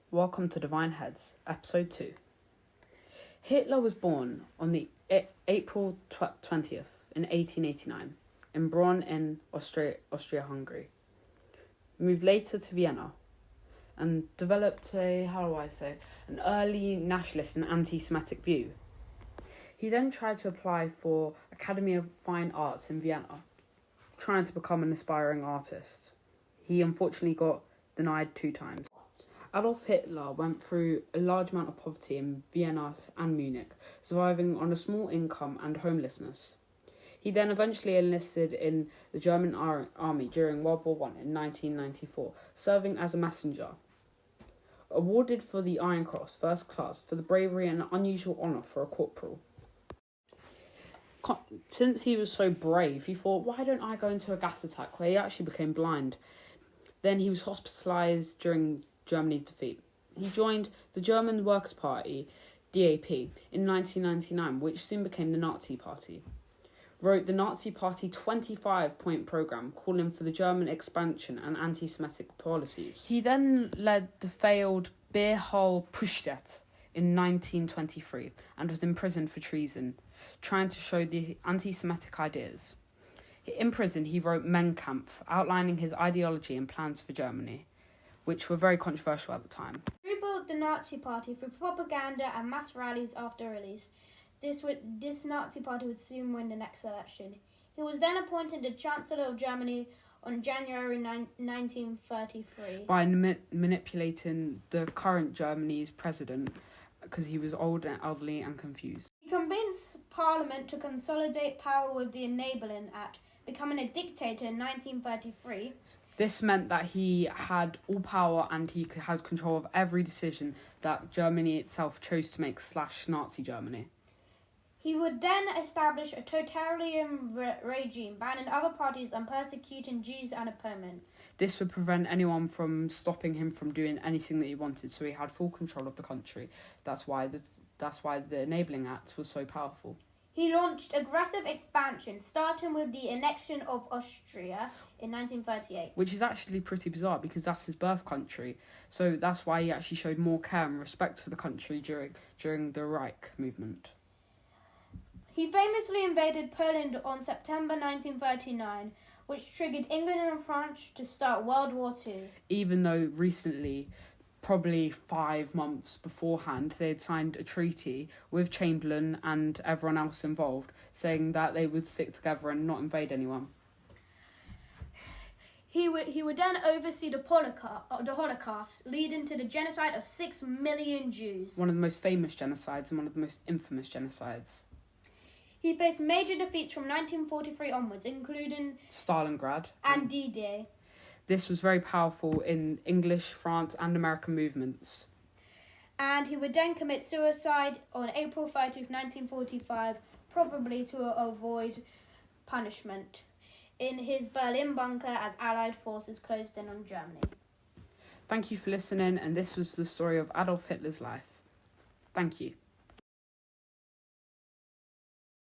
Welcome to Divine Heads, ep.2. Hitler was born on the April 20th in 1889 in Bonn in Austria-Hungary. Moved later to Vienna and developed an early nationalist and anti-Semitic view. He then tried to apply for Academy of Fine Arts in Vienna, trying to become an aspiring artist. He unfortunately got denied 2 times. Adolf Hitler went through a large amount of poverty in Vienna and Munich, surviving on a small income and homelessness. He then eventually enlisted in the German army during World War I in 1994, serving as a messenger. Awarded for the Iron Cross, First Class, for the bravery and unusual honour for a corporal. Since he was so brave, he thought, why don't I go into a gas attack, where he actually became blind. Then he was hospitalised during Germany's defeat. He joined the German Workers' Party, DAP, in 1999, which soon became the Nazi Party. Wrote the Nazi Party 25-point programme calling for the German expansion and anti-Semitic policies. He then led the failed Beer-Hall-Pushtet in 1923 and was imprisoned for treason, trying to show the anti-Semitic ideas. In prison, he wrote Mein Kampf, outlining his ideology and plans for Germany, which were very controversial at the time. He rebuilt the Nazi Party through propaganda and mass rallies after release. This Nazi Party would soon win the next election. He was then appointed the Chancellor of Germany on January 1933. By manipulating the current Germany's president, because he was old and elderly and confused. He convinced Parliament to consolidate power with the Enabling Act, becoming a dictator in 1933. This meant that he had all power and he had control of every decision that Germany itself chose to make / Nazi Germany. He would then establish a totalitarian regime, banning other parties and persecuting Jews and opponents. This would prevent anyone from stopping him from doing anything that he wanted, so he had full control of the country. That's why the Enabling Act was so powerful. He launched aggressive expansion, starting with the annexion of Austria in 1938. Which is actually pretty bizarre because that's his birth country. So that's why he actually showed more care and respect for the country during the Reich movement. He famously invaded Poland on September 1939, which triggered England and France to start World War II. Even though recently, probably 5 months beforehand, they had signed a treaty with Chamberlain and everyone else involved, saying that they would stick together and not invade anyone. He would then oversee the Holocaust, leading to the genocide of 6 million Jews. One of the most famous genocides and one of the most infamous genocides. He faced major defeats from 1943 onwards, including Stalingrad and D-Day. This was very powerful in English, France and American movements. And he would then commit suicide on April 30th, 1945, probably to avoid punishment, in his Berlin bunker as Allied forces closed in on Germany. Thank you for listening, and this was the story of Adolf Hitler's life. Thank you.